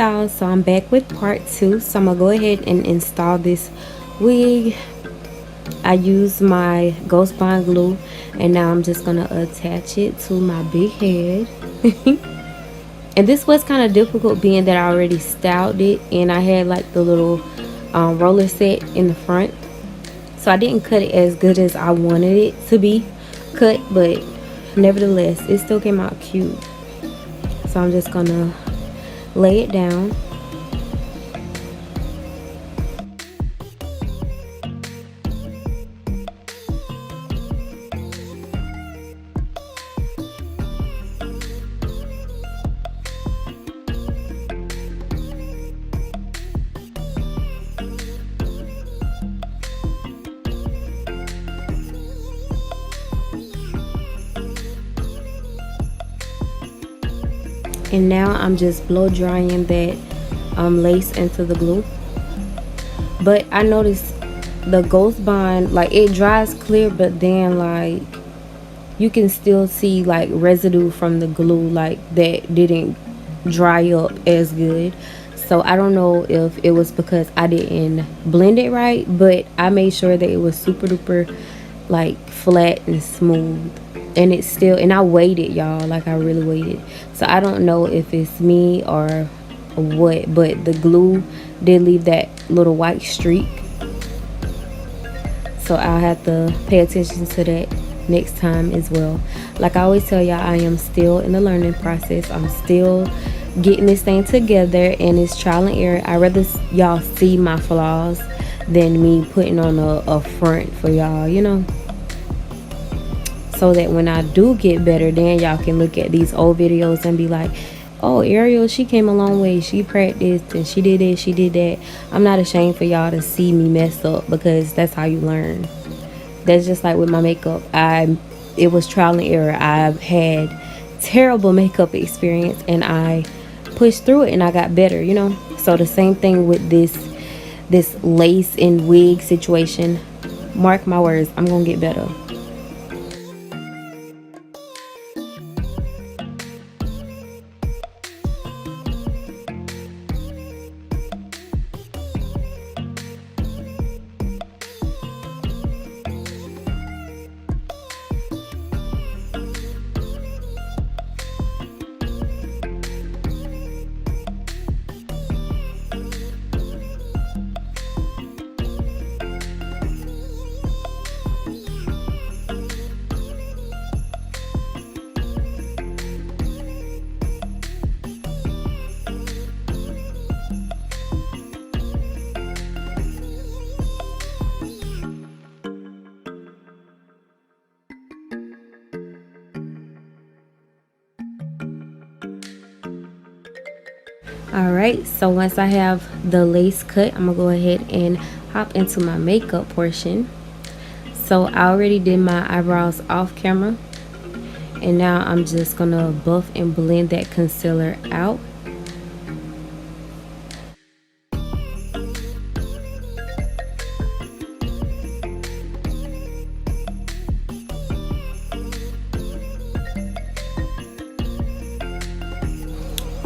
y'all, so I'm back with part 2. So I'm gonna go ahead and install this wig. I used my Ghost Bond glue, and now I'm just gonna attach it to my big head. And this was kind of difficult, being that I already styled it and I had like the little roller set in the front, so I didn't cut it as good as I wanted it to be cut, but nevertheless it still came out cute. So I'm just gonna lay it down. And now I'm just blow drying that lace into the glue. But I noticed the Ghost Bond, like, it dries clear, but then like you can still see like residue from the glue, like that didn't dry up as good. So I don't know if it was because I didn't blend it right, but I made sure that it was super duper like flat and smooth. And it's still, and I waited, y'all, like I really waited. So I don't know if it's me or what, but the glue did leave that little white streak. So I'll have to pay attention to that next time as well. Like I always tell y'all, I am still in the learning process. I'm still getting this thing together, and it's trial and error. I'd rather y'all see my flaws than me putting on a front for y'all, you know, so that when I do get better, then y'all can look at these old videos and be like, oh, Ariel, she came a long way, she practiced and she did this, she did that. I'm not ashamed for y'all to see me mess up, because that's how you learn. That's just like with my makeup. It was trial and error. I've had terrible makeup experience and I pushed through it and I got better, you know. So the same thing with this lace and wig situation. Mark my words, I'm gonna get better. Alright, so once I have the lace cut, I'm gonna go ahead and hop into my makeup portion. So I already did my eyebrows off camera, and now I'm just gonna buff and blend that concealer out.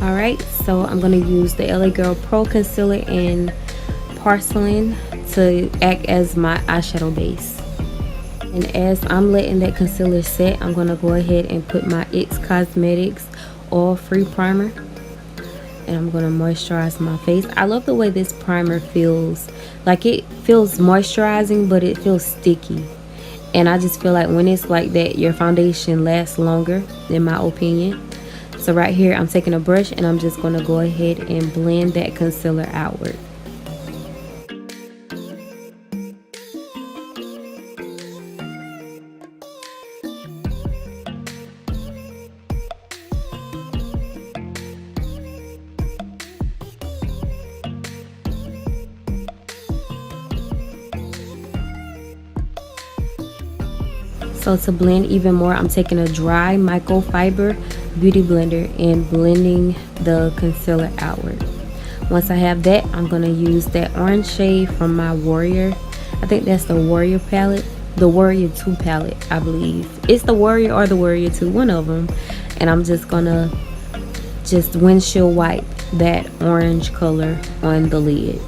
Alright, so I'm going to use the LA Girl Pro Concealer in Porcelain to act as my eyeshadow base. And as I'm letting that concealer set, I'm going to go ahead and put my IT Cosmetics Oil-Free Primer. And I'm going to moisturize my face. I love the way this primer feels. Like, it feels moisturizing, but it feels sticky. And I just feel like when it's like that, your foundation lasts longer, in my opinion. So right here, I'm taking a brush and I'm just going to go ahead and blend that concealer outward. So to blend even more, I'm taking a dry microfiber beauty blender and blending the concealer outward. Once I have that, I'm going to use that orange shade from my Warrior. I think that's the Warrior palette. The Warrior 2 palette, I believe. It's the Warrior or the Warrior 2, one of them. And I'm just going to windshield wipe that orange color on the lid.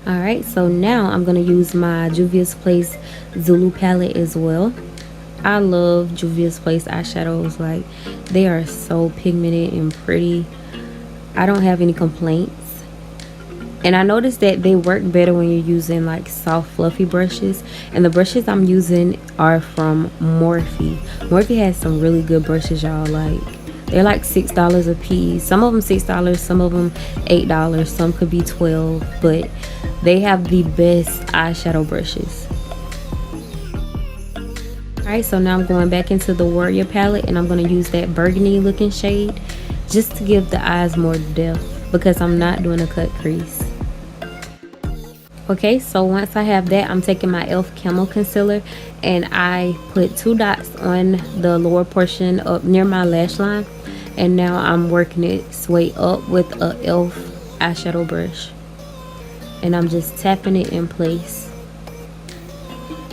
Alright, so now I'm going to use my Juvia's Place Zulu palette as well. I love Juvia's Place eyeshadows. Like, they are so pigmented and pretty. I don't have any complaints. And I noticed that they work better when you're using like soft fluffy brushes. And the brushes I'm using are from Morphe. Morphe has some really good brushes, y'all. Like, they're like $6 a piece. Some of them $6, some of them $8, some could be $12, but they have the best eyeshadow brushes. Alright, so now I'm going back into the Warrior palette, and I'm going to use that burgundy looking shade just to give the eyes more depth, because I'm not doing a cut crease. Okay, so once I have that, I'm taking my e.l.f. Camo Concealer, and I put 2 dots on the lower portion up near my lash line, and now I'm working its way up with a e.l.f. eyeshadow brush, and I'm just tapping it in place.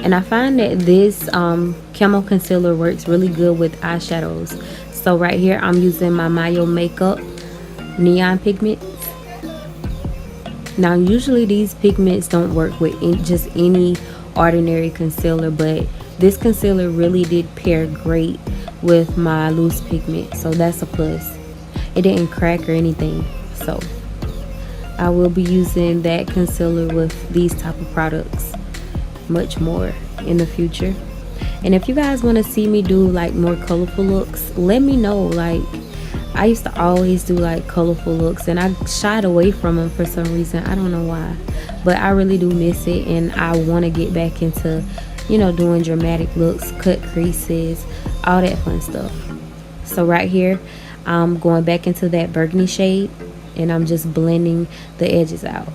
And I find that this Camo Concealer works really good with eyeshadows. So right here I'm using my Mayo Makeup Neon Pigments. Now usually these pigments don't work with just any ordinary concealer, but this concealer really did pair great with my loose pigment, so that's a plus. It didn't crack or anything, so I will be using that concealer with these type of products much more in the future. And if you guys want to see me do like more colorful looks, let me know. Like, I used to always do like colorful looks, and I shied away from them for some reason. I don't know why, but I really do miss it, and I want to get back into, you know, doing dramatic looks, cut creases, all that fun stuff. So right here I'm going back into that burgundy shade, and I'm just blending the edges out.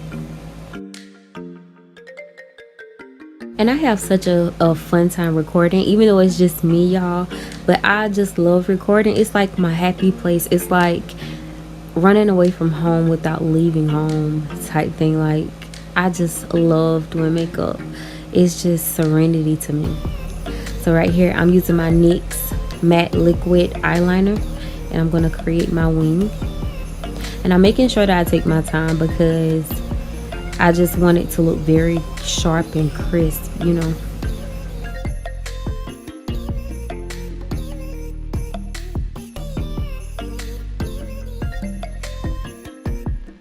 And I have such a fun time recording, even though it's just me, y'all. But I just love recording. It's like my happy place. It's like running away from home without leaving home type thing. Like, I just love doing makeup. It's just serenity to me. So right here I'm using my NYX matte liquid eyeliner, and I'm going to create my wing. And I'm making sure that I take my time, because I just want it to look very sharp and crisp, you know.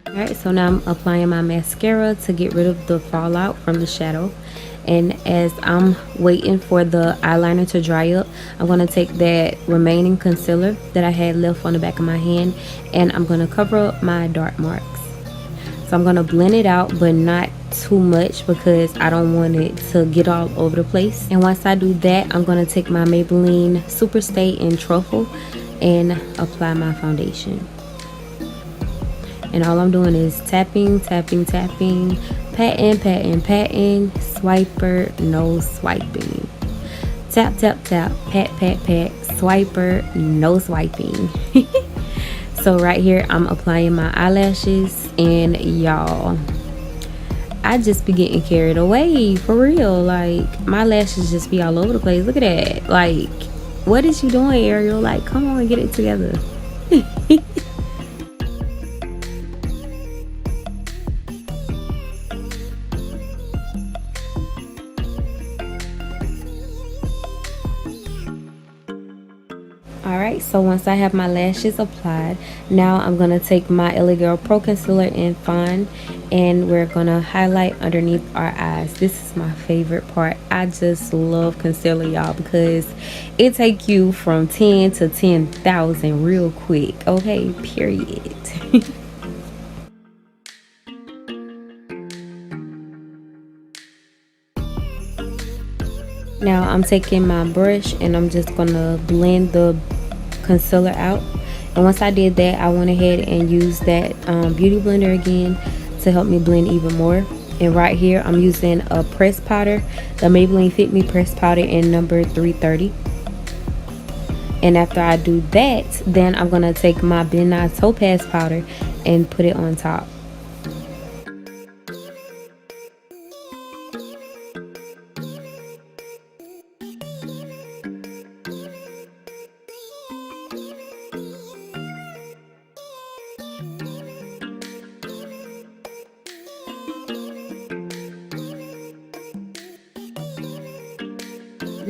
Alright, so now I'm applying my mascara to get rid of the fallout from the shadow. And as I'm waiting for the eyeliner to dry up, I'm going to take that remaining concealer that I had left on the back of my hand, and I'm going to cover up my dark marks. So I'm going to blend it out, but not too much, because I don't want it to get all over the place. And once I do that, I'm going to take my Maybelline Superstay in Truffle and apply my foundation. And all I'm doing is tapping, tapping, tapping, patting, patting, patting, swiper, no swiping. Tap, tap, tap, pat, pat, pat, swiper, no swiping. So right here I'm applying my eyelashes, and y'all, I just be getting carried away, for real. Like, my lashes just be all over the place. Look at that. Like, what is you doing, Ariel? Like, come on, get it together. Alright, so once I have my lashes applied, now I'm going to take my LA Girl Pro Concealer in Fawn, and we're going to highlight underneath our eyes. This is my favorite part. I just love concealer, y'all, because it takes you from 10 to 10,000 real quick. Okay, period. Now I'm taking my brush, and I'm just going to blend the concealer out. And once I did that, I went ahead and used that beauty blender again to help me blend even more. And right here I'm using a pressed powder, the Maybelline Fit Me pressed powder in number 330. And after I do that, then I'm going to take my Ben Nye Topaz powder and put it on top.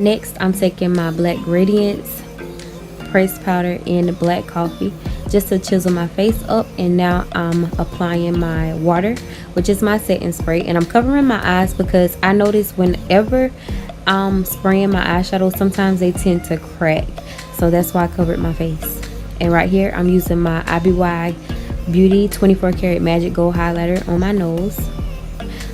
Next, I'm taking my Black Radiance pressed powder and black coffee just to chisel my face up, and now I'm applying my water, which is my setting spray, and I'm covering my eyes because I notice whenever I'm spraying my eyeshadow, sometimes they tend to crack, so that's why I covered my face. And right here I'm using my IShow 24 karat magic gold highlighter on my nose.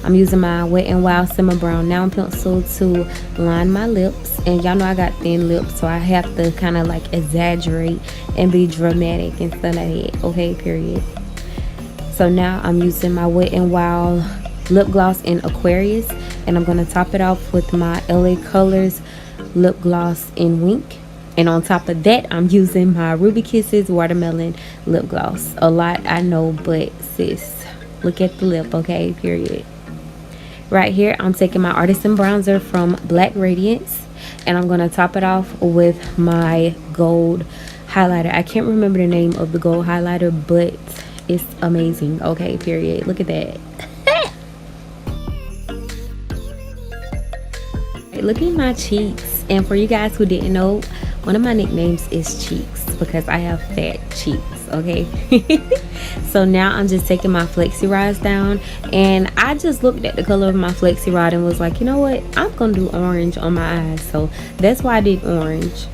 I'm using my Wet n Wild Simmer Brown Now pencil to line my lips, and y'all know I got thin lips, so I have to kind of like exaggerate and be dramatic and stuff like that, okay, period. So now I'm using my Wet n Wild lip gloss in Aquarius, and I'm going to top it off with my LA Colors lip gloss in Wink. And on top of that, I'm using my Ruby Kisses watermelon lip gloss. A lot, I know, but sis, look at the lip, okay, period. Right here, I'm taking my Artisan Bronzer from Black Radiance, and I'm going to top it off with my gold highlighter. I can't remember the name of the gold highlighter, but it's amazing, okay, period. Look at that. Look at my cheeks. And for you guys who didn't know, one of my nicknames is Cheeks because I have fat cheeks, okay? So now I'm just taking my flexi rods down, and I just looked at the color of my flexi rod and was like, you know what, I'm gonna do orange on my eyes, so that's why I did orange.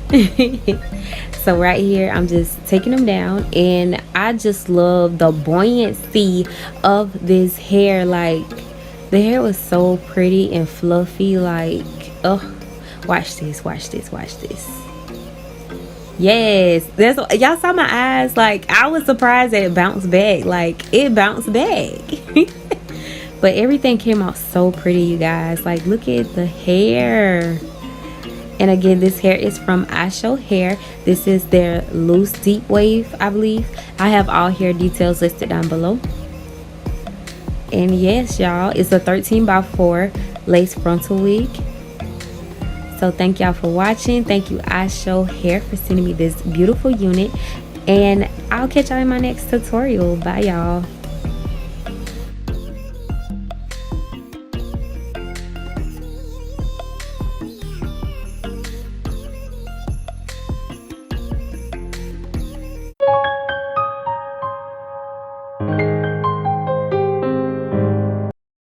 So right here I'm just taking them down, and I just love the buoyancy of this hair. Like, the hair was so pretty and fluffy, like, oh, watch this, watch this, watch this. Yes, that's, y'all saw my eyes. Like, I was surprised that it bounced back. Like, it bounced back. But everything came out so pretty, you guys. Like, look at the hair. And again, this hair is from IShow Hair. This is their loose deep wave, I believe. I have all hair details listed down below. And yes, y'all, it's a 13x4 lace frontal wig. So thank y'all for watching. Thank you, IShow Hair, for sending me this beautiful unit, and I'll catch y'all in my next tutorial. Bye, y'all.